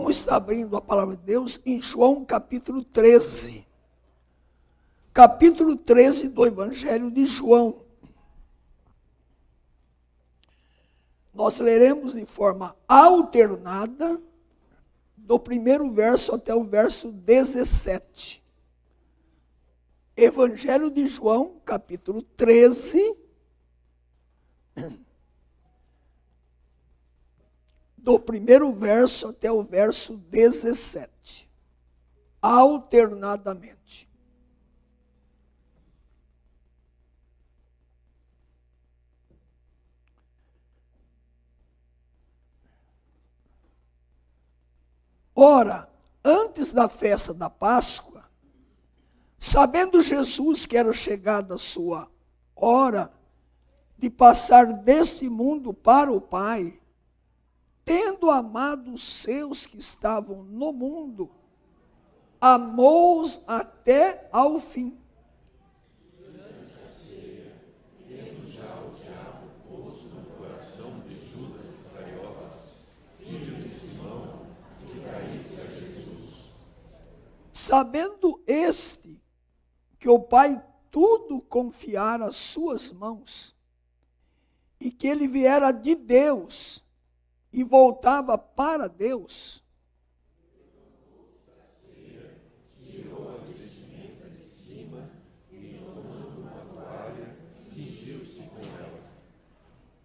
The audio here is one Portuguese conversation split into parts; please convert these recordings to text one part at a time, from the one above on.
Vamos estar abrindo a palavra de Deus em João capítulo 13. Capítulo 13 do Evangelho de João. Nós leremos de forma alternada, do primeiro verso até o verso 17. Evangelho de João, capítulo 13, do primeiro verso até o verso 17. Alternadamente. Ora, antes da festa da Páscoa, sabendo Jesus que era chegada a sua hora de passar deste mundo para o Pai, tendo amado os seus que estavam no mundo, amou-os até ao fim. Durante a ceia, tendo já o diabo posto no coração de Judas Iscariotes, filho de Simão, que traísse a Jesus. Sabendo este que o Pai tudo confiara às suas mãos, e que ele viera de Deus e voltava para Deus, Tirou a vestimenta de cima e, tomando uma toalha, cingiu-se com ela.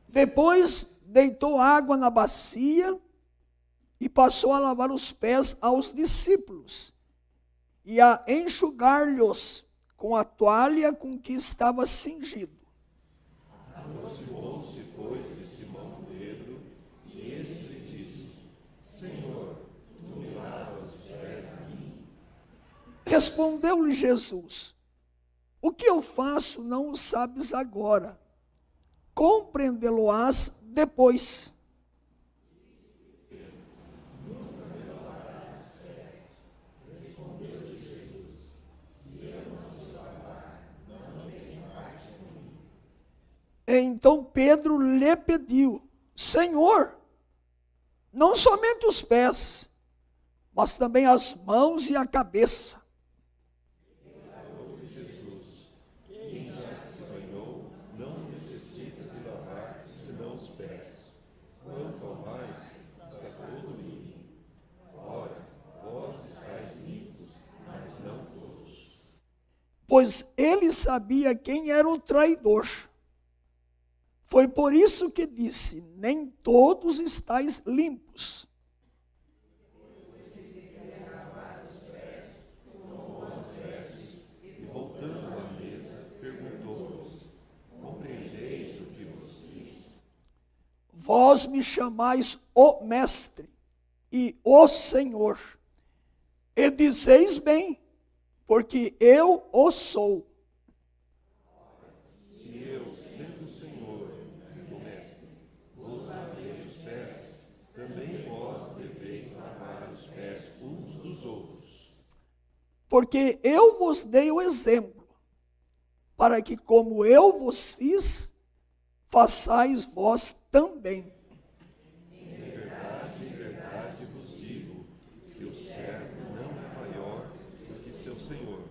depois deitou água na bacia e passou a lavar os pés aos discípulos e a enxugar-lhes com a toalha com que estava cingido. Aproximou-se, pois, de Simão Pedro, e este lhe disse: Senhor, tu me lavas os pés a mim? Respondeu-lhe Jesus: o que eu faço não o sabes agora, compreendê-lo-ás depois. Então Pedro lhe pediu: Senhor, não somente os pés, mas também as mãos e a cabeça. Declarou-lhe Jesus: Quem já se banhou não necessita de lavar senão os pés. Quanto ao mais, está todo limpo. Ora, vós estáis limpos, mas não todos. Pois ele sabia quem era o traidor. Foi por isso que disse: nem todos estáis limpos. E voltando à mesa, perguntou-lhes: Compreendeis o que vos fiz? Vós me chamais o Mestre e o Senhor, e dizeis bem, porque eu o sou. Se eu, sendo o Senhor e o Mestre, vos lavei os pés, também vós deveis lavar os pés uns dos outros. Porque eu vos dei o exemplo, para que como eu vos fiz, façais vós também. Em verdade vos digo que o servo não é maior do que seu Senhor,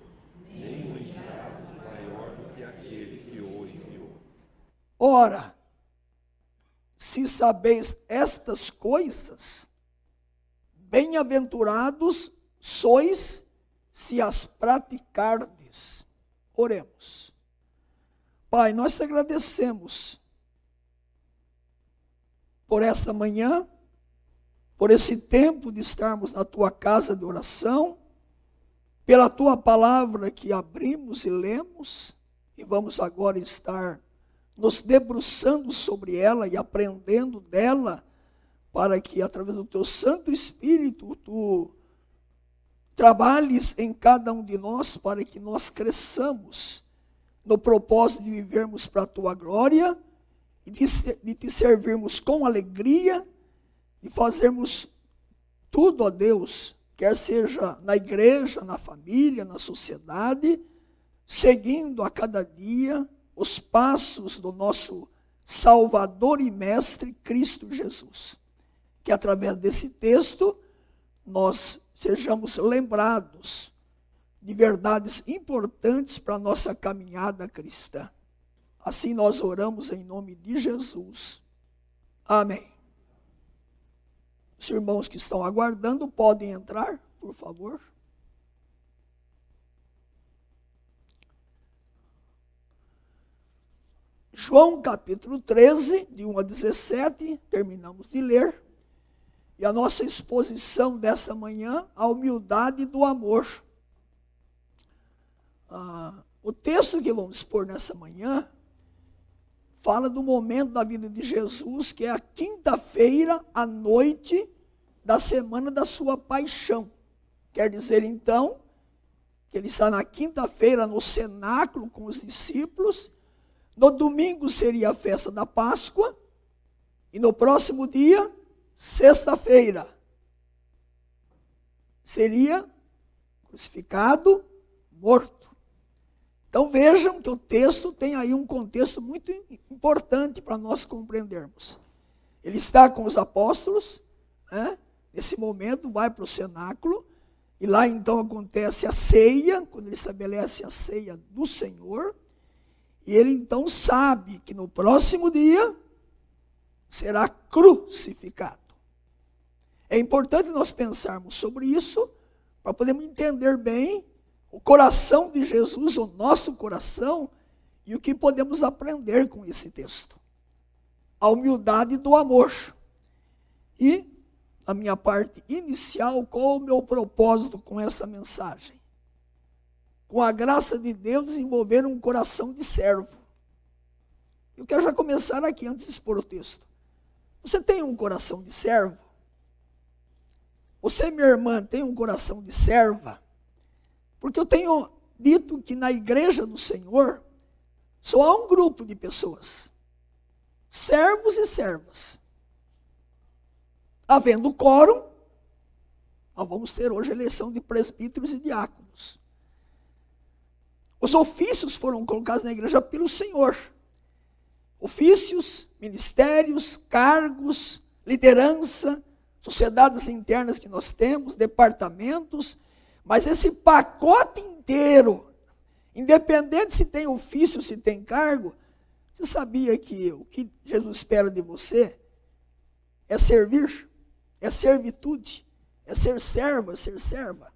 nem o enviado maior do que aquele que o enviou. Ora, se sabeis estas coisas, bem-aventurados sois se as praticardes. Oremos. Pai, nós te agradecemos por esta manhã, por esse tempo de estarmos na tua casa de oração, pela tua palavra que abrimos e lemos, e vamos agora estar nos debruçando sobre ela e aprendendo dela, para que através do teu Santo Espírito tu trabalhes em cada um de nós, para que nós cresçamos no propósito de vivermos para a tua glória e de te servirmos com alegria e fazermos tudo, ó Deus, quer seja na igreja, na família, na sociedade, seguindo a cada dia os passos do nosso Salvador e Mestre Cristo Jesus. Que através desse texto nós sejamos lembrados de verdades importantes para a nossa caminhada cristã. Assim nós oramos em nome de Jesus. Amém. Os irmãos que estão aguardando podem entrar, por favor. João capítulo 13, de 1 a 17, terminamos de ler. E a nossa exposição desta manhã, a humildade do amor. O texto que vamos expor nessa manhã fala do momento da vida de Jesus, que é a quinta-feira à noite da semana da sua paixão. Quer dizer, então, que ele está na quinta-feira no cenáculo com os discípulos, no domingo seria a festa da Páscoa, e no próximo dia, sexta-feira, seria crucificado, morto. Então vejam que o texto tem aí um contexto muito importante para nós compreendermos. Ele está com os apóstolos, nesse momento vai para o cenáculo, e lá então acontece a ceia, quando ele estabelece a ceia do Senhor, e ele então sabe que no próximo dia será crucificado. É importante nós pensarmos sobre isso, para podermos entender bem o coração de Jesus, o nosso coração, e o que podemos aprender com esse texto. A humildade do amor. E, na minha parte inicial, qual o meu propósito com essa mensagem? Com a graça de Deus, desenvolver um coração de servo. Eu quero já começar aqui, antes de expor o texto. Você tem um coração de servo? Você, minha irmã, tem um coração de serva? Porque eu tenho dito que na igreja do Senhor, só há um grupo de pessoas. Servos e servas. Havendo quórum, nós vamos ter hoje eleição de presbíteros e diáconos. Os ofícios foram colocados na igreja pelo Senhor. Ofícios, ministérios, cargos, liderança, sociedades internas que nós temos, departamentos, mas esse pacote inteiro, independente se tem ofício, se tem cargo, você sabia que o que Jesus espera de você é servir, é servitude, é ser servo, é ser serva.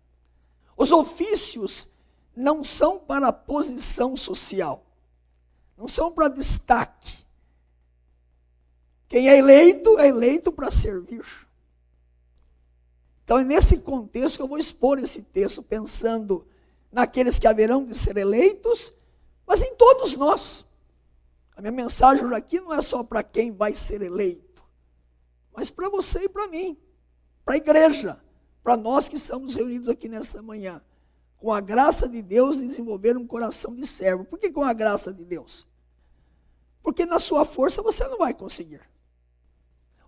Os ofícios não são para posição social, não são para destaque. Quem é eleito para servir. Então é nesse contexto que eu vou expor esse texto, pensando naqueles que haverão de ser eleitos, mas em todos nós. A minha mensagem aqui não é só para quem vai ser eleito, mas para você e para mim, para a igreja, para nós que estamos reunidos aqui nessa manhã. Com a graça de Deus, desenvolver um coração de servo. Por que com a graça de Deus? Porque na sua força você não vai conseguir.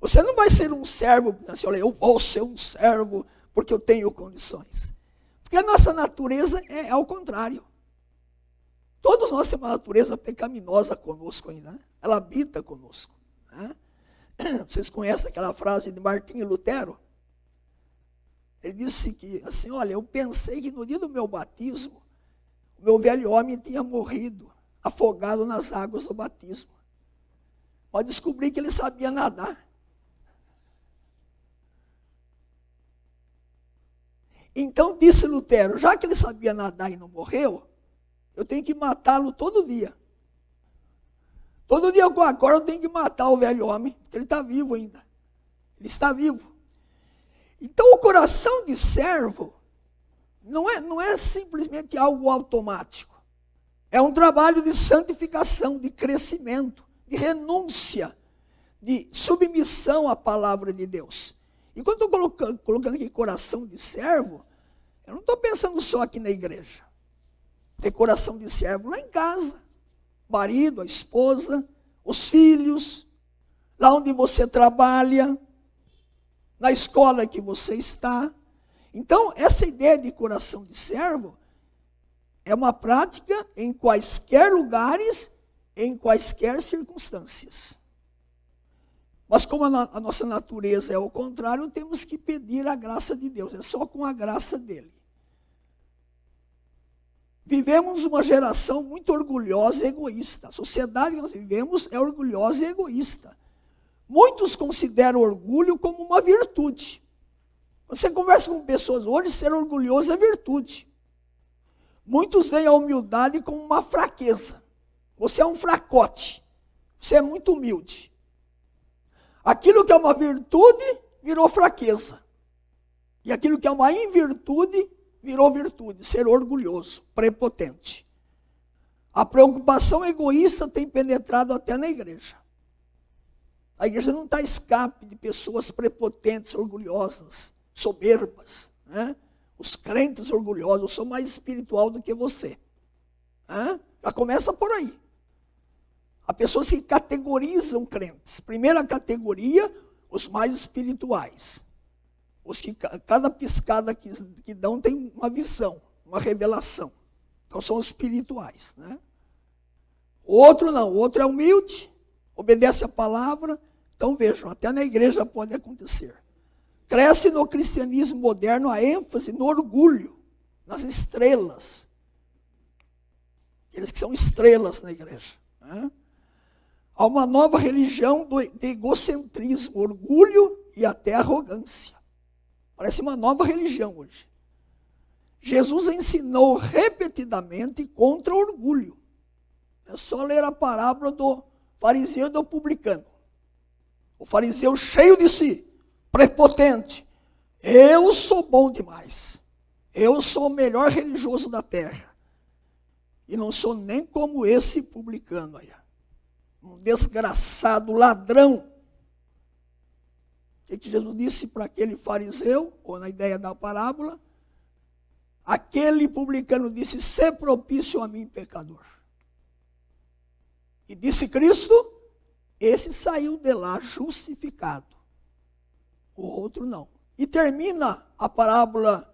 Você não vai ser um servo, assim, olha, eu vou ser um servo porque eu tenho condições. Porque a nossa natureza é ao contrário. Todos nós temos uma natureza pecaminosa conosco ainda, né? Ela habita conosco. Né? Vocês conhecem aquela frase de Martinho Lutero? Ele disse que, assim, olha, eu pensei que no dia do meu batismo, o meu velho homem tinha morrido, afogado nas águas do batismo. Mas descobri que ele sabia nadar. Então disse Lutero, já que ele sabia nadar e não morreu, eu tenho que matá-lo todo dia. Todo dia eu acordo, eu tenho que matar o velho homem, porque ele está vivo ainda. Ele está vivo. Então o coração de servo não é simplesmente algo automático. É um trabalho de santificação, de crescimento, de renúncia, de submissão à palavra de Deus. E quando estou colocando aqui coração de servo, eu não estou pensando só aqui na igreja. Ter coração de servo lá em casa. O marido, a esposa, os filhos, lá onde você trabalha, na escola que você está. Então, essa ideia de coração de servo é uma prática em quaisquer lugares, em quaisquer circunstâncias. Mas como a nossa natureza é o contrário, temos que pedir a graça de Deus. É só com a graça dele. Vivemos uma geração muito orgulhosa e egoísta. A sociedade que nós vivemos é orgulhosa e egoísta. Muitos consideram orgulho como uma virtude. Você conversa com pessoas hoje, ser orgulhoso é virtude. Muitos veem a humildade como uma fraqueza. Você é um fracote. Você é muito humilde. Aquilo que é uma virtude virou fraqueza. E aquilo que é uma invirtude virou virtude. Ser orgulhoso, prepotente. A preocupação egoísta tem penetrado até na igreja. A igreja não está a escape de pessoas prepotentes, orgulhosas, soberbas. Né? Os crentes orgulhosos, eu sou mais espiritual do que você. Já começa por aí. Há pessoas que categorizam crentes. Primeira categoria, os mais espirituais. Os que cada piscada que dão tem uma visão, uma revelação. Então são os espirituais. Né? O outro não, o outro é humilde, obedece a palavra. Então vejam, até na igreja pode acontecer. Cresce no cristianismo moderno a ênfase no orgulho, nas estrelas. Aqueles que são estrelas na igreja. Né? Há uma nova religião de egocentrismo, orgulho e até arrogância. Parece uma nova religião hoje. Jesus ensinou repetidamente contra o orgulho. É só ler a parábola do fariseu e do publicano. O fariseu cheio de si, prepotente. Eu sou bom demais. Eu sou o melhor religioso da terra. E não sou nem como esse publicano aí. Um desgraçado ladrão. O que Jesus disse para aquele fariseu, ou na ideia da parábola? Aquele publicano disse, sê propício a mim, pecador. E disse Cristo, esse saiu de lá justificado. O outro não. E termina a parábola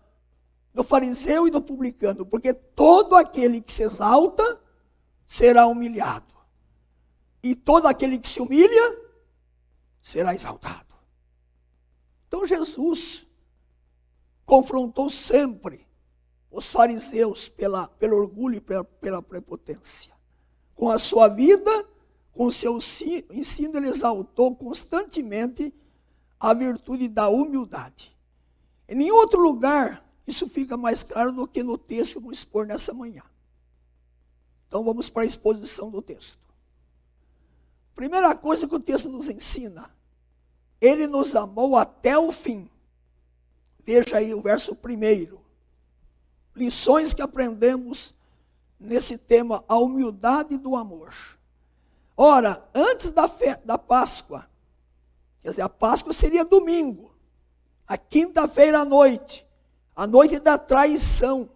do fariseu e do publicano, porque todo aquele que se exalta será humilhado. E todo aquele que se humilha será exaltado. Então Jesus confrontou sempre os fariseus pelo orgulho e pela prepotência. Com a sua vida, com o seu ensino, ele exaltou constantemente a virtude da humildade. Em nenhum outro lugar isso fica mais claro do que no texto que eu vou expor nessa manhã. Então vamos para a exposição do texto. Primeira coisa que o texto nos ensina, ele nos amou até o fim. Veja aí o verso 1. Lições que aprendemos nesse tema, a humildade do amor. Ora, antes da Páscoa, quer dizer, a Páscoa seria domingo, a quinta-feira à noite, a noite da traição.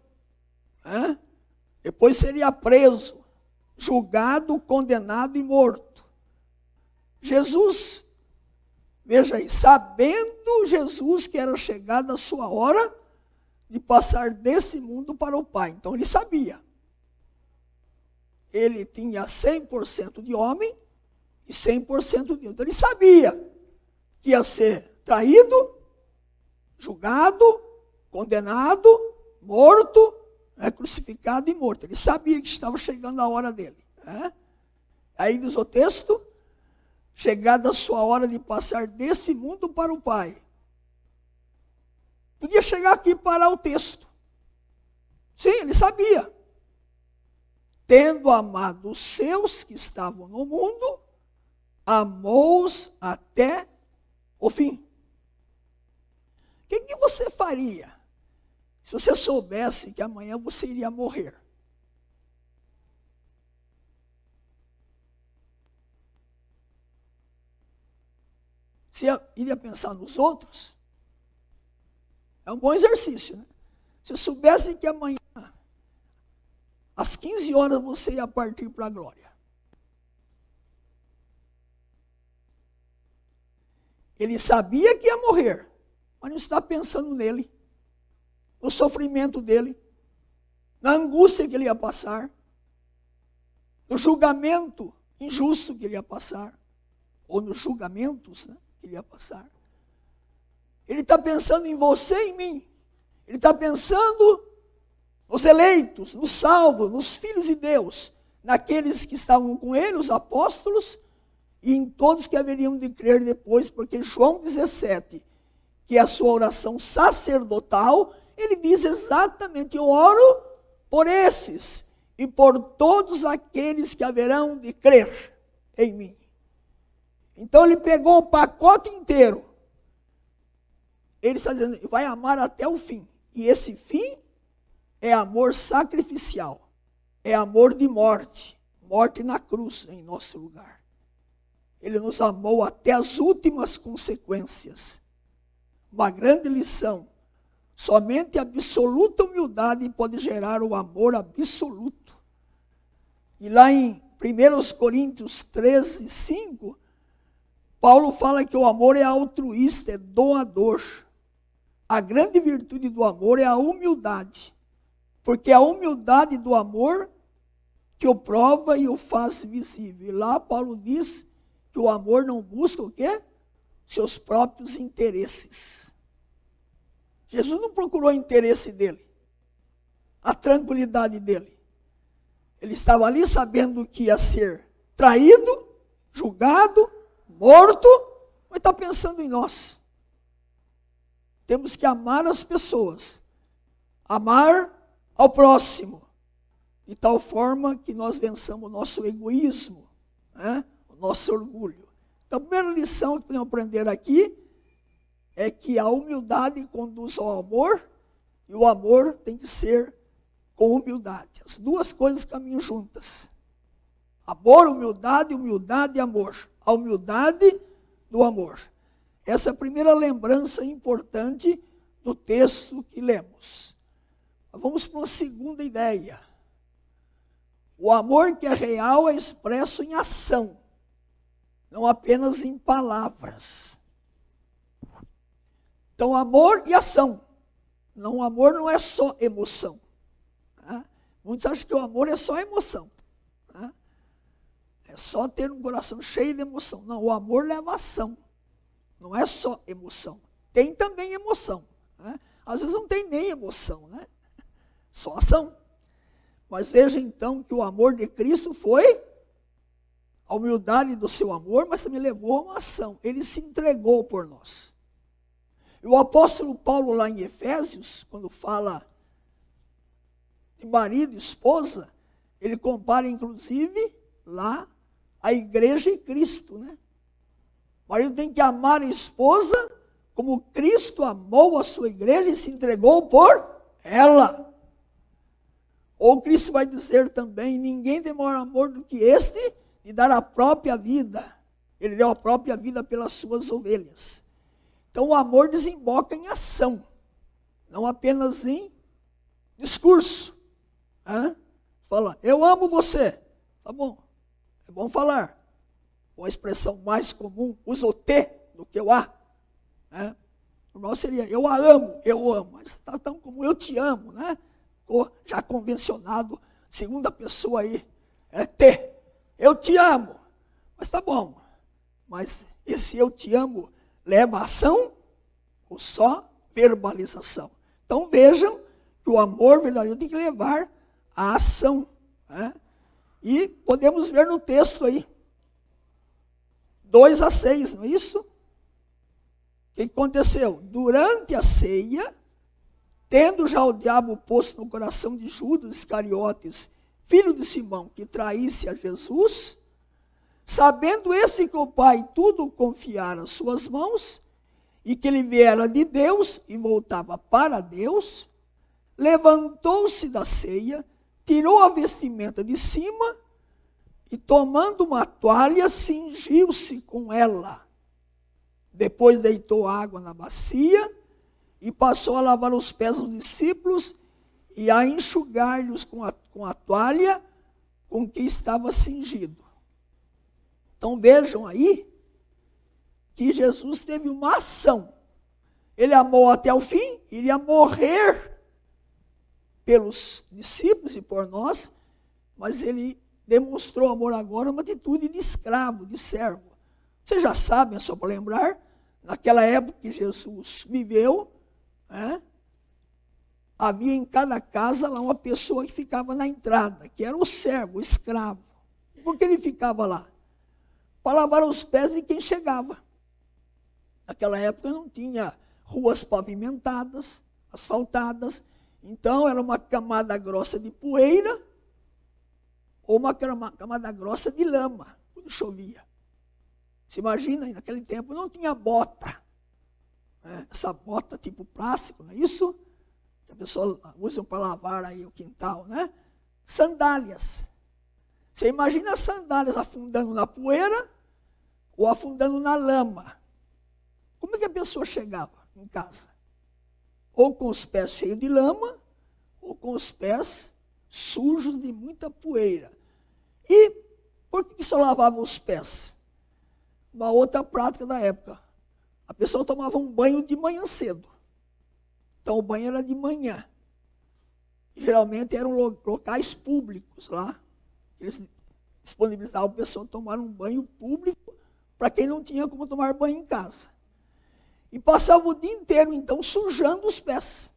Né? Depois seria preso, julgado, condenado e morto. Jesus, veja aí, sabendo Jesus que era chegada a sua hora de passar desse mundo para o Pai. Então ele sabia. Ele tinha 100% de homem e 100% de Deus. Então ele sabia que ia ser traído, julgado, condenado, morto, crucificado e morto. Ele sabia que estava chegando a hora dele. Aí diz o texto, chegada a sua hora de passar deste mundo para o Pai. Podia chegar aqui e parar o texto. Sim, ele sabia. Tendo amado os seus que estavam no mundo, amou-os até o fim. O que você faria se você soubesse que amanhã você iria morrer? Você iria pensar nos outros? É um bom exercício, né? Se eu soubesse que amanhã, às 15 horas, você ia partir para a glória. Ele sabia que ia morrer, mas não está pensando nele, no sofrimento dele, na angústia que ele ia passar, no julgamento injusto que ele ia passar. ou nos julgamentos, né, que ele ia passar. Ele está pensando em você e em mim. Ele está pensando nos eleitos, nos salvos, nos filhos de Deus, naqueles que estavam com ele, os apóstolos, e em todos que haveriam de crer depois, porque João 17, que é a sua oração sacerdotal, ele diz exatamente: eu oro por esses e por todos aqueles que haverão de crer em mim. Então ele pegou o pacote inteiro. Ele está dizendo: vai amar até o fim. E esse fim é amor sacrificial. É amor de morte. Morte na cruz em nosso lugar. Ele nos amou até as últimas consequências. Uma grande lição. Somente a absoluta humildade pode gerar o amor absoluto. E lá em 1 Coríntios 13, 5, Paulo fala que o amor é altruísta, é doador. A grande virtude do amor é a humildade. Porque a humildade do amor que o prova e o faz visível. E lá Paulo diz que o amor não busca o quê? Seus próprios interesses. Jesus não procurou o interesse dele, a tranquilidade dele. Ele estava ali sabendo que ia ser traído, julgado, morto, mas está pensando em nós. Temos que amar as pessoas, amar ao próximo, de tal forma que nós vençamos o nosso egoísmo, né? O nosso orgulho. Então, a primeira lição que podemos aprender aqui é que a humildade conduz ao amor, e o amor tem que ser com humildade. As duas coisas caminham juntas. Amor, humildade, humildade e amor. A humildade do amor. Essa é a primeira lembrança importante do texto que lemos. Vamos para uma segunda ideia. O amor que é real é expresso em ação, não apenas em palavras. Então, amor e ação. Não, amor não é só emoção. Né? Muitos acham que o amor é só emoção. Né? É só ter um coração cheio de emoção. Não, o amor leva ação. Não é só emoção. Tem também emoção. Né? Às vezes não tem nem emoção, né? Só ação. Mas veja então que o amor de Cristo foi a humildade do seu amor, mas também levou a uma ação. Ele se entregou por nós. E o apóstolo Paulo, lá em Efésios, quando fala de marido e esposa, ele compara, inclusive, lá a igreja e Cristo, né? O marido tem que amar a esposa como Cristo amou a sua igreja e se entregou por ela. Ou Cristo vai dizer também: ninguém tem maior amor do que este, de dar a própria vida. Ele deu a própria vida pelas suas ovelhas. Então o amor desemboca em ação, não apenas em discurso. Fala: eu amo você. Tá bom, é bom falar. Uma expressão mais comum, usa o T do que o A. Normal seria: eu a amo, eu amo. Mas está tão comum: eu te amo, né? Ou já convencionado, segunda pessoa aí, é T. Eu te amo. Mas tá bom. Mas esse eu te amo leva a ação ou só verbalização? Então vejam que o amor verdadeiro tem que levar a ação. Né? E podemos ver no texto aí, 2-6, não é isso? O que aconteceu? Durante a ceia, tendo já o diabo posto no coração de Judas Iscariotes, filho de Simão, que traísse a Jesus, sabendo esse que o Pai tudo confiara às suas mãos, e que ele viera de Deus e voltava para Deus, levantou-se da ceia, tirou a vestimenta de cima e, tomando uma toalha, cingiu-se com ela. Depois deitou água na bacia e passou a lavar os pés dos discípulos e a enxugar-lhes com a toalha com que estava cingido. Então vejam aí que Jesus teve uma ação. Ele amou até o fim, iria morrer pelos discípulos e por nós, mas ele demonstrou amor agora, uma atitude de escravo, de servo. Vocês já sabem, é só para lembrar, naquela época que Jesus viveu, havia em cada casa lá uma pessoa que ficava na entrada, que era o servo, o escravo. Por que ele ficava lá? Para lavar os pés de quem chegava. Naquela época não tinha ruas pavimentadas, asfaltadas, então era uma camada grossa de poeira ou uma camada grossa de lama, quando chovia. Você imagina, naquele tempo não tinha bota, essa bota tipo plástico, não é isso? Que a pessoa usa para lavar aí o quintal, né? Sandálias. Você imagina as sandálias afundando na poeira ou afundando na lama. Como é que a pessoa chegava em casa? Ou com os pés cheios de lama, ou com os pés sujos de muita poeira. E por que só lavava os pés? Uma outra prática da época. A pessoa tomava um banho de manhã cedo. Então o banho era de manhã. Geralmente eram locais públicos lá. Eles disponibilizavam a pessoa tomar um banho público para quem não tinha como tomar banho em casa. E passava o dia inteiro, então, sujando os pés.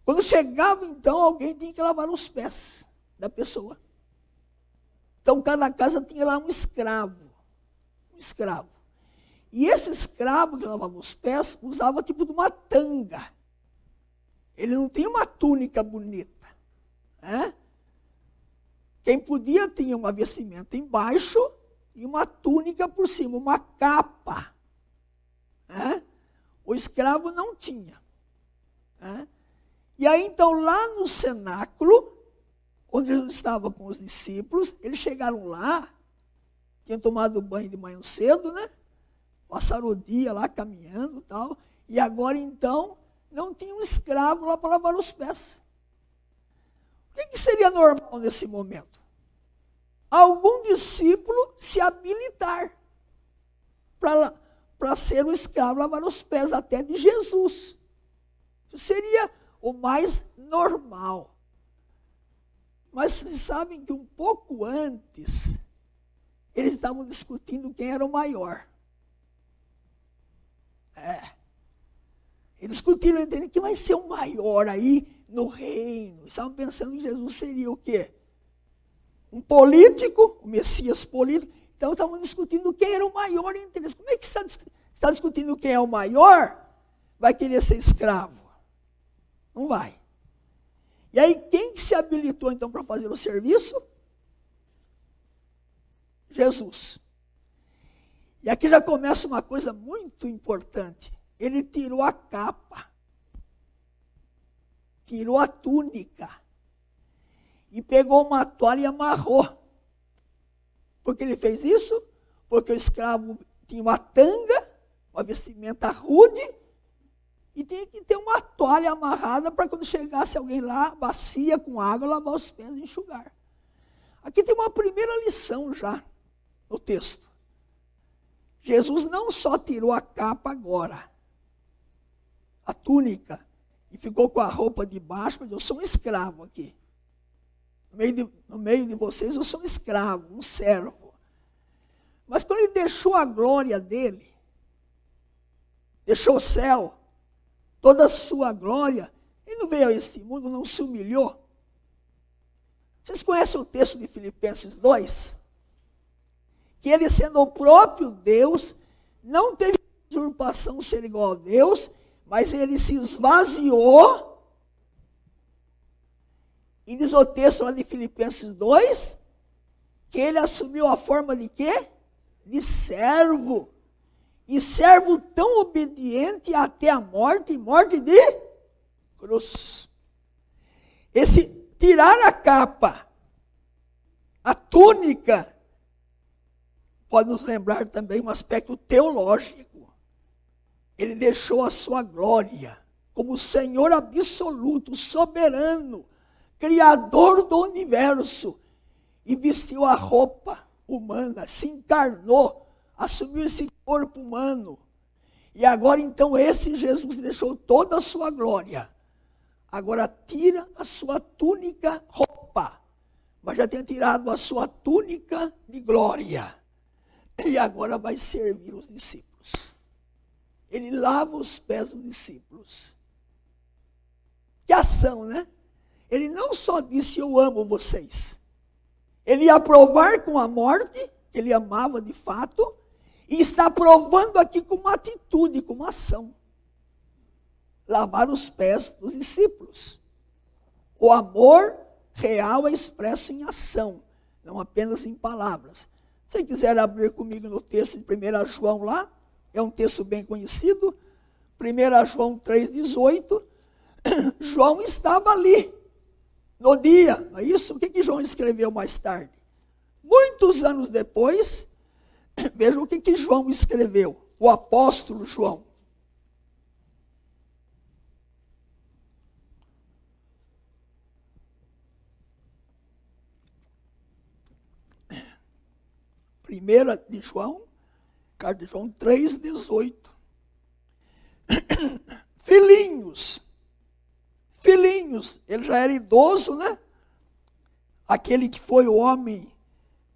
Quando chegava, então, alguém tinha que lavar os pés da pessoa. Então, cada casa tinha lá um escravo. Um escravo. E esse escravo que lavava os pés usava tipo de uma tanga. Ele não tinha uma túnica bonita. Quem podia tinha uma vestimenta embaixo e uma túnica por cima, uma capa. O escravo não tinha. E aí, então, lá no cenáculo, onde Jesus estava com os discípulos, eles chegaram lá, tinham tomado banho de manhã cedo, né? Passaram o dia lá caminhando e tal, e agora, então, não tinha um escravo lá para lavar os pés. O que seria normal nesse momento? Algum discípulo se habilitar para ser o escravo, lavar os pés até de Jesus. Isso seria o mais normal. Mas vocês sabem que um pouco antes, eles estavam discutindo quem era o maior. Eles discutiram entre eles quem vai ser o maior aí no reino. Estavam pensando que Jesus seria o quê? Um político, o Messias político. Então estavam discutindo quem era o maior entre eles. Como é que está discutindo quem é o maior? Vai querer ser escravo? Não vai. E aí quem que se habilitou então para fazer o serviço? Jesus. E aqui já começa uma coisa muito importante. Ele tirou a capa, tirou a túnica e pegou uma toalha e amarrou. Por que ele fez isso? Porque o escravo tinha uma tanga, uma vestimenta rude, e tinha que ter uma toalha amarrada para quando chegasse alguém lá, bacia com água, lavar os pés e enxugar. Aqui tem uma primeira lição já no texto. Jesus não só tirou a capa agora, a túnica, e ficou com a roupa de baixo, mas eu sou um escravo aqui. No meio de vocês eu sou um escravo, um servo. Mas quando ele deixou a glória dele, deixou o céu, toda a sua glória, ele não veio a este mundo, não se humilhou. Vocês conhecem o texto de Filipenses 2? Que ele, sendo o próprio Deus, não teve usurpação ser igual a Deus, mas ele se esvaziou. E diz o texto lá de Filipenses 2, que ele assumiu a forma de quê? De servo. E servo tão obediente até a morte, e morte de cruz. Esse tirar a capa, a túnica, pode nos lembrar também um aspecto teológico. Ele deixou a sua glória como Senhor absoluto, soberano, Criador do universo, e vestiu a roupa humana, se encarnou, assumiu esse corpo humano. E agora então esse Jesus deixou toda a sua glória. Agora tira a sua túnica roupa, mas já tem tirado a sua túnica de glória. e agora vai servir os discípulos. Ele lava os pés dos discípulos. Que ação, né? Ele não só disse, eu amo vocês. Ele ia provar com a morte, ele amava de fato, e está provando aqui com uma atitude, com uma ação. Lavar os pés dos discípulos. O amor real é expresso em ação, não apenas em palavras. Se você quiser abrir comigo no texto de 1 João lá, é um texto bem conhecido, 1 João 3,18, João estava ali, no dia, não é isso? O que João escreveu mais tarde? Muitos anos depois, veja o que João escreveu, o apóstolo João. Primeira de João, carta de João 3,18. Filhinhos, ele já era idoso, né? Aquele que foi o homem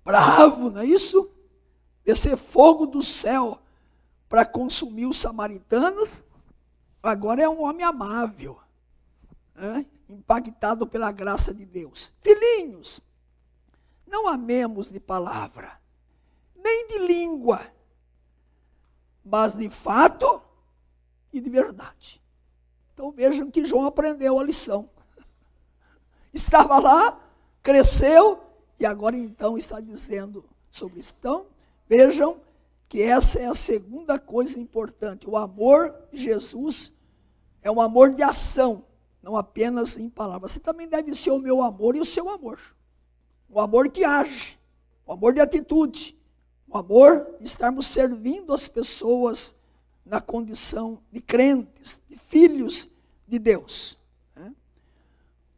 bravo, não é isso? Descer fogo do céu para consumir os samaritanos, agora é um homem amável, né? Impactado pela graça de Deus. Filhinhos, não amemos de palavra, nem de língua, mas de fato e de verdade. Então vejam que João aprendeu a lição. Estava lá, cresceu, e agora então está dizendo sobre isso. Então, vejam que essa é a segunda coisa importante. O amor de Jesus é um amor de ação, não apenas em palavras. Você também deve ser o meu amor e o seu amor. O amor que age, o amor de atitude, o amor de estarmos servindo as pessoas na condição de crentes, de filhos de Deus.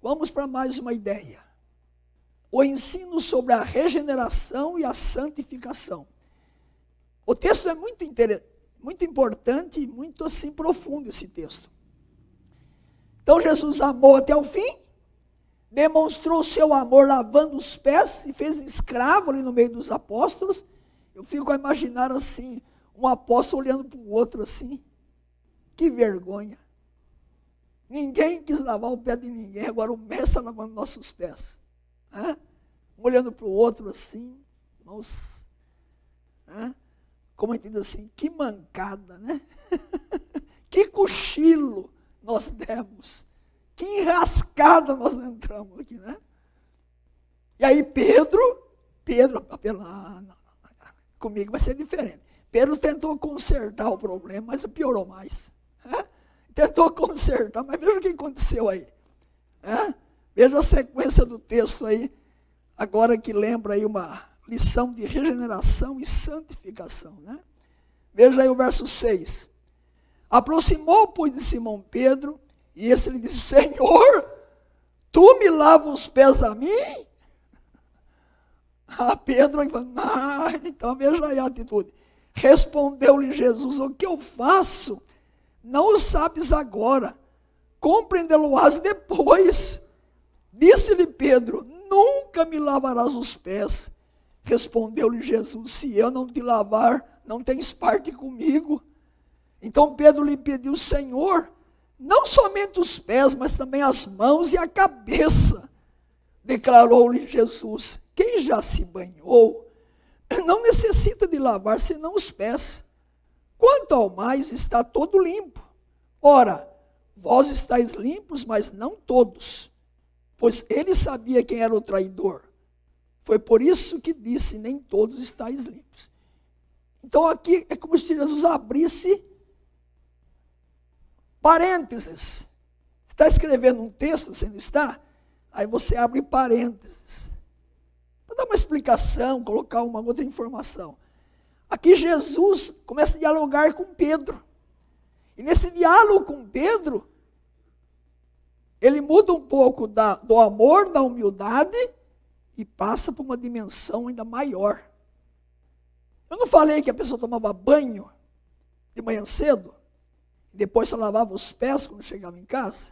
Vamos para mais uma ideia. O ensino sobre a regeneração e a santificação. O texto é muito importante e muito assim profundo esse texto. Então Jesus amou até o fim, demonstrou seu amor lavando os pés e fez escravo ali no meio dos apóstolos. Eu fico a imaginar assim, um apóstolo olhando para o outro assim. Que vergonha. Ninguém quis lavar o pé de ninguém, agora o mestre está lavando nossos pés. Um olhando para o outro assim, nossa. Como a gente diz assim, que mancada, né? Que cochilo nós demos. Que enrascada nós entramos aqui, né? E aí Pedro, comigo vai ser diferente. Pedro tentou consertar o problema, mas piorou mais. Tentou consertar, mas veja o que aconteceu aí. Veja a sequência do texto aí, agora que lembra aí uma lição de regeneração e santificação. Né? Veja aí o verso 6. Aproximou, pois, de Simão Pedro, e esse lhe disse, Senhor, tu me lavas os pés a mim? Pedro falou, então veja aí a atitude. Respondeu-lhe Jesus, o que eu faço? Não o sabes agora, compreendê-lo-ás depois. Disse-lhe Pedro, nunca me lavarás os pés. Respondeu-lhe Jesus, se eu não te lavar, não tens parte comigo. Então Pedro lhe pediu, Senhor, não somente os pés, mas também as mãos e a cabeça. Declarou-lhe Jesus, quem já se banhou, não necessita de lavar senão os pés. Quanto ao mais, está todo limpo. Ora, vós estáis limpos, mas não todos. Pois ele sabia quem era o traidor. Foi por isso que disse, nem todos estáis limpos. Então aqui é como se Jesus abrisse parênteses. Você está escrevendo um texto, você não está? Aí você abre parênteses. Para dar uma explicação, colocar uma outra informação. Aqui Jesus começa a dialogar com Pedro. E nesse diálogo com Pedro, ele muda um pouco do amor, da humildade, e passa para uma dimensão ainda maior. Eu não falei que a pessoa tomava banho de manhã cedo, e depois só lavava os pés quando chegava em casa?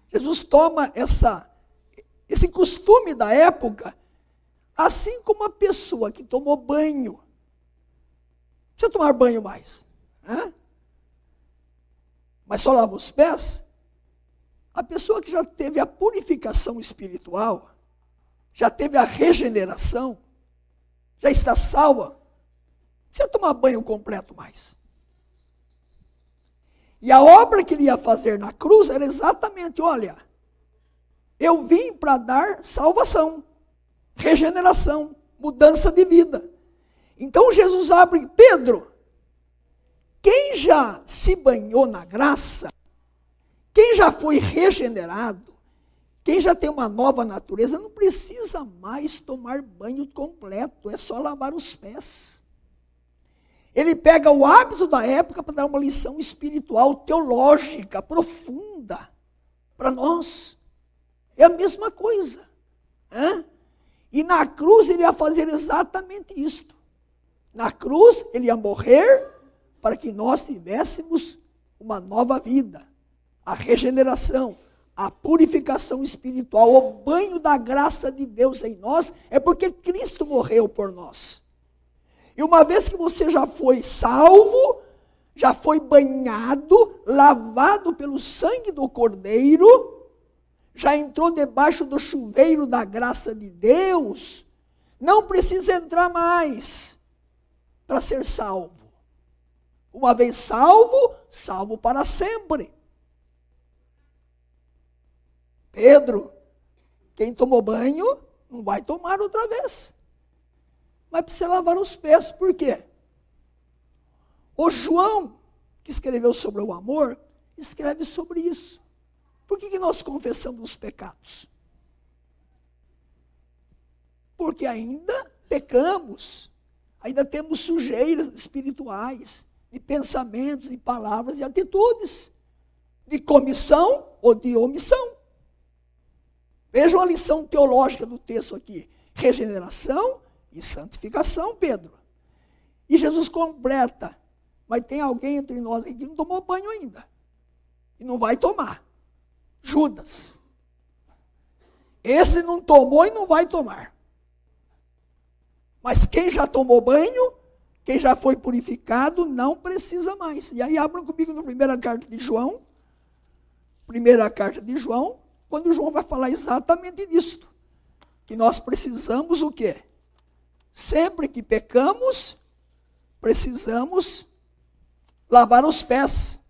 Jesus toma esse costume da época, Assim como a pessoa que tomou banho, precisa tomar banho mais, né? Mas só lava os pés, a pessoa que já teve a purificação espiritual, já teve a regeneração, já está salva, não precisa tomar banho completo mais. E a obra que ele ia fazer na cruz era exatamente, olha, eu vim para dar salvação, regeneração, mudança de vida. Então Jesus abre, Pedro, quem já se banhou na graça, quem já foi regenerado, quem já tem uma nova natureza, não precisa mais tomar banho completo, é só lavar os pés. Ele pega o hábito da época para dar uma lição espiritual, teológica, profunda, para nós. É a mesma coisa. Né? E na cruz ele ia fazer exatamente isto. Na cruz ele ia morrer para que nós tivéssemos uma nova vida. A regeneração, a purificação espiritual, o banho da graça de Deus em nós, é porque Cristo morreu por nós. E uma vez que você já foi salvo, já foi banhado, lavado pelo sangue do Cordeiro, já entrou debaixo do chuveiro da graça de Deus, não precisa entrar mais para ser salvo. Uma vez salvo, salvo para sempre. Pedro, quem tomou banho, não vai tomar outra vez. Mas precisa lavar os pés, por quê? O João, que escreveu sobre o amor, escreve sobre isso. Por que nós confessamos os pecados? Porque ainda pecamos, ainda temos sujeiras espirituais, de pensamentos, de palavras e atitudes, de comissão ou de omissão. Vejam a lição teológica do texto aqui. Regeneração e santificação, Pedro. E Jesus completa. Mas tem alguém entre nós aí que não tomou banho ainda. E não vai tomar. Judas. Esse não tomou e não vai tomar. Mas quem já tomou banho, quem já foi purificado, não precisa mais. E aí abram comigo na primeira carta de João. Primeira carta de João, quando João vai falar exatamente disso. Que nós precisamos o quê? Sempre que pecamos, precisamos lavar os pés,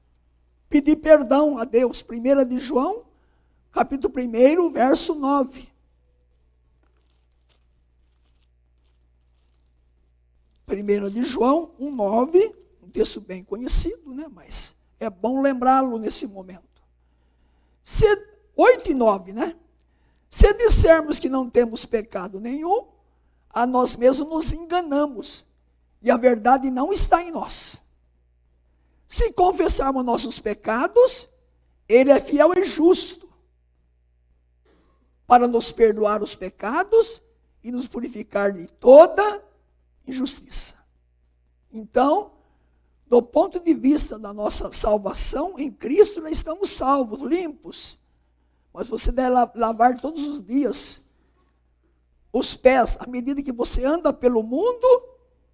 pedir perdão a Deus. 1 de João, capítulo 1, verso 9. 1 de João 1,9, um texto bem conhecido, né? Mas é bom lembrá-lo nesse momento. 8 e 9, né? Se dissermos que não temos pecado nenhum, a nós mesmos nos enganamos, e a verdade não está em nós. Se confessarmos nossos pecados, Ele é fiel e justo para nos perdoar os pecados e nos purificar de toda injustiça. Então, do ponto de vista da nossa salvação, em Cristo nós estamos salvos, limpos. Mas você deve lavar todos os dias os pés, à medida que você anda pelo mundo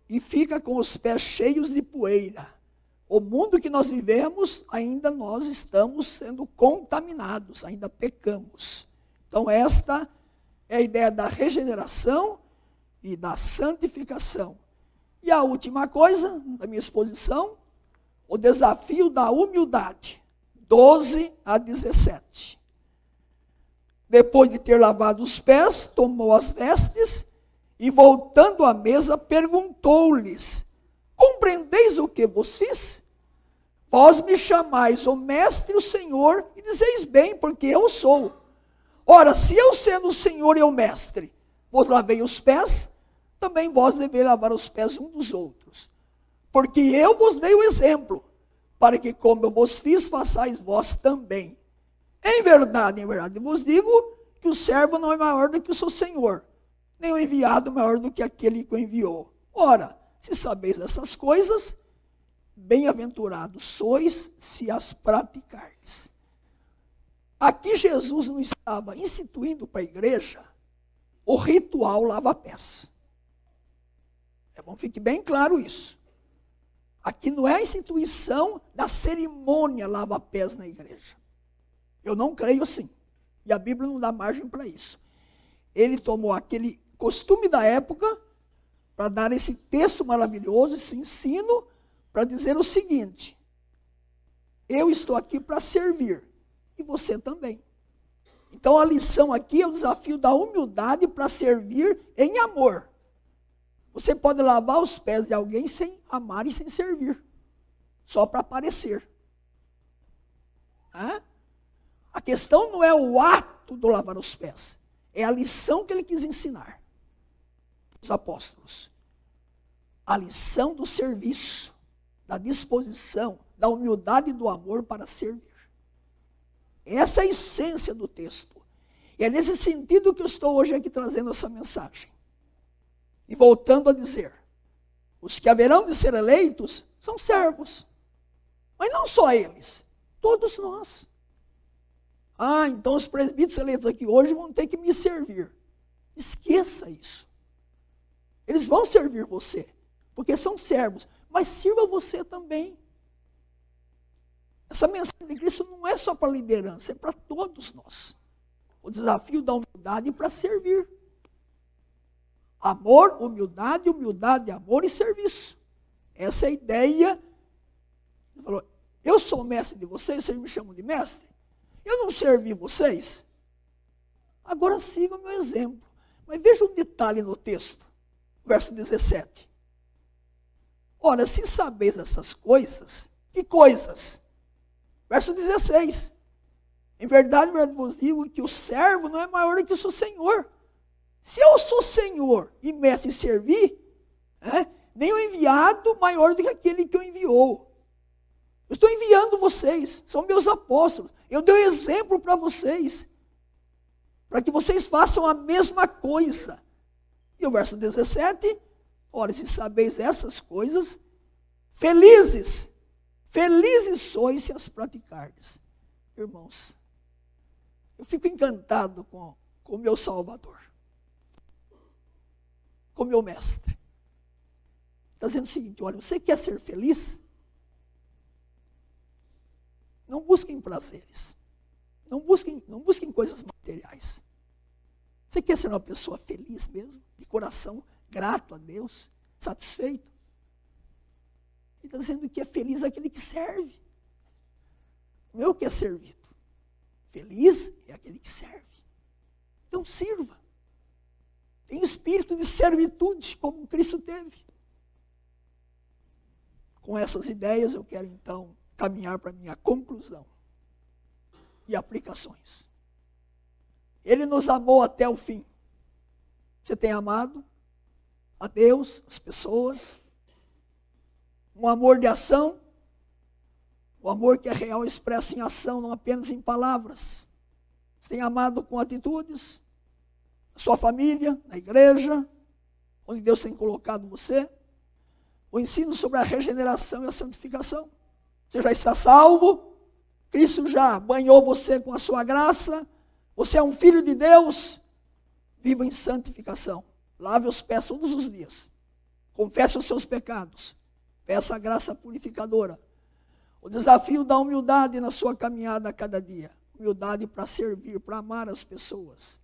e fica com os pés cheios de poeira. O mundo que nós vivemos, ainda nós estamos sendo contaminados, ainda pecamos. Então esta é a ideia da regeneração e da santificação. E a última coisa da minha exposição, o desafio da humildade, 12 a 17. Depois de ter lavado os pés, tomou as vestes e, voltando à mesa, perguntou-lhes: compreendeis o que vos fiz? Vós me chamais o mestre e o Senhor, e dizeis bem, porque eu sou. Ora, se eu sendo o Senhor e o mestre, vos lavei os pés, também vós deveis lavar os pés uns dos outros. Porque eu vos dei o exemplo, para que como eu vos fiz, façais vós também. Em verdade vos digo que o servo não é maior do que o seu senhor, nem o enviado maior do que aquele que o enviou. Ora, se sabeis essas coisas, bem-aventurados sois se as praticardes. Aqui Jesus não estava instituindo para a igreja o ritual lava-pés. É bom que fique bem claro isso. Aqui não é a instituição da cerimônia lava-pés na igreja. Eu não creio assim. E a Bíblia não dá margem para isso. Ele tomou aquele costume da época para dar esse texto maravilhoso, esse ensino, para dizer o seguinte: eu estou aqui para servir, e você também. Então a lição aqui é o desafio da humildade para servir em amor. Você pode lavar os pés de alguém sem amar e sem servir, só para aparecer. A questão não é o ato do lavar os pés, é a lição que ele quis ensinar. Os apóstolos. A lição do serviço, da disposição, da humildade e do amor para servir. Essa é a essência do texto. E é nesse sentido que eu estou hoje aqui trazendo essa mensagem. E voltando a dizer, os que haverão de ser eleitos são servos. Mas não só eles, todos nós. Então os presbíteros eleitos aqui hoje vão ter que me servir. Esqueça isso. Eles vão servir você, porque são servos, mas sirva você também. Essa mensagem de Cristo não é só para a liderança, é para todos nós. O desafio da humildade para servir. Amor, humildade, humildade, amor e serviço. Essa é a ideia. Ele falou, eu sou mestre de vocês, vocês me chamam de mestre? Eu não servi vocês? Agora sigam o meu exemplo. Mas veja um detalhe no texto, verso 17. Ora, se sabeis essas coisas, que coisas? Verso 16. Em verdade vos digo que o servo não é maior do que o seu senhor. Se eu sou senhor e mestre servir, nem o enviado maior do que aquele que o enviou. Eu estou enviando vocês, são meus apóstolos. Eu dei exemplo para vocês, para que vocês façam a mesma coisa. E o verso 17, ora, se sabeis essas coisas, felizes sois se as praticardes. Irmãos, eu fico encantado com o meu Salvador, com o meu mestre. Está dizendo o seguinte, olha, você quer ser feliz? Não busquem prazeres. Não busquem coisas materiais. Você quer ser uma pessoa feliz mesmo? De coração grato a Deus? Satisfeito? Ele está dizendo que é feliz aquele que serve. Não é o que é servido. Feliz é aquele que serve. Então sirva. Tem espírito de servitude, como Cristo teve. Com essas ideias eu quero então caminhar para a minha conclusão e aplicações. Ele nos amou até o fim. Você tem amado a Deus, as pessoas, um amor de ação, o amor que é real expresso em ação, não apenas em palavras. Você tem amado com atitudes, a sua família, na igreja, onde Deus tem colocado você, o ensino sobre a regeneração e a santificação. Você já está salvo, Cristo já banhou você com a sua graça, você é um filho de Deus, viva em santificação, lave os pés todos os dias, confesse os seus pecados, peça a graça purificadora, o desafio da humildade na sua caminhada a cada dia, humildade para servir, para amar as pessoas.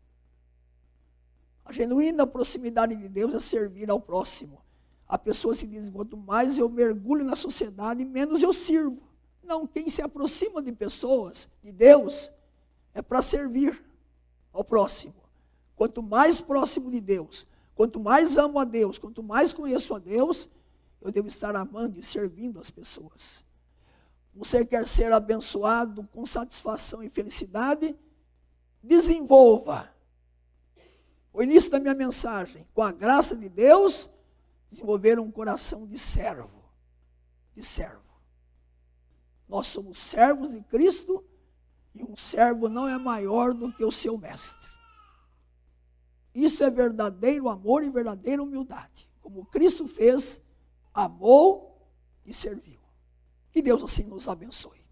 A genuína proximidade de Deus é servir ao próximo. Há pessoas que dizem, quanto mais eu mergulho na sociedade, menos eu sirvo. Não, quem se aproxima de pessoas, de Deus, é para servir ao próximo. Quanto mais próximo de Deus, quanto mais amo a Deus, quanto mais conheço a Deus, eu devo estar amando e servindo as pessoas. Você quer ser abençoado com satisfação e felicidade? Desenvolva. O início da minha mensagem, com a graça de Deus, desenvolver um coração de servo. De servo. Nós somos servos de Cristo e um servo não é maior do que o seu mestre. Isso é verdadeiro amor e verdadeira humildade. Como Cristo fez, amou e serviu. Que Deus assim nos abençoe.